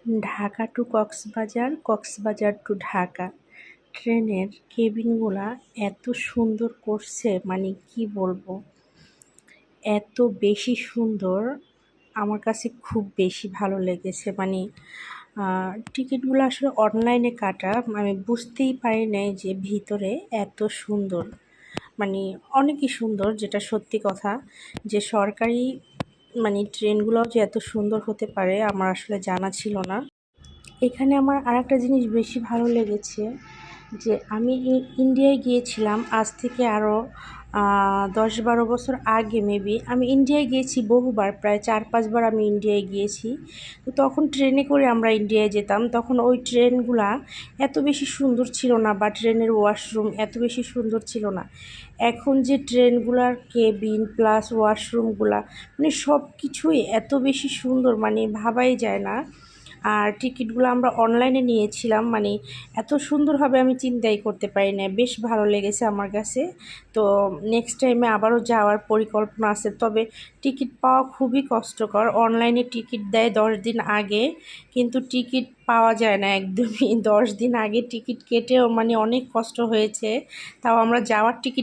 Dhaka two Cox's Bazar, Cox's Bazar two Dhaka ট্রেনের কেবিনগুলা এত সুন্দর করছে, মানে কি বলবো, এত বেশি সুন্দর। আমার কাছে খুব বেশি ভালো লেগেছে। মানে টিকিটগুলো আসলে অনলাইনে কাটা, আমি বুঝতেই পারি নাই যে ভিতরে এত সুন্দর, মানে অনেকই সুন্দর। যেটা সত্যি কথা, যে সরকারি মানে ট্রেনগুলোও যে এত সুন্দর হতে পারে আমার আসলে জানা ছিল না। এখানে আমার আরেকটা জিনিস বেশি ভালো লেগেছে, যে আমি ইন্ডিয়ায় গিয়েছিলাম আজ থেকে আরও 10-12 বছর আগে। মেবি আমি ইন্ডিয়ায় গিয়েছি বহুবার, প্রায় 4-5 বার আমি ইন্ডিয়ায় গিয়েছি। তো তখন ট্রেনে করে আমরা ইন্ডিয়ায় যেতাম, তখন ওই ট্রেনগুলা এত বেশি সুন্দর ছিল না, বা ট্রেনের ওয়াশরুম এত বেশি সুন্দর ছিল না। এখন যে ট্রেনগুলার কেবিন প্লাস ওয়াশরুমগুলা, মানে সব কিছুই এত বেশি সুন্দর, মানে ভাবাই যায় না। আর টিকিটগুলো আমরা অনলাইনে নিয়েছিলাম, মানে এত সুন্দর হবে আমি চিন্তাই করতে পারি না। বেশ ভালো লেগেছে আমার কাছে। তো নেক্সট টাইমে আবারও যাওয়ার পরিকল্পনা আছে, তবে টিকিট পাওয়া খুবই কষ্টকর। অনলাইনে টিকিট দেয় 10 দিন আগে, কিন্তু টিকিট পাওয়া যায় না একদমই। 10 দিন আগে টিকিট কেটেও মানে অনেক কষ্ট হয়েছে, তাও আমরা যাওয়ার টিকিট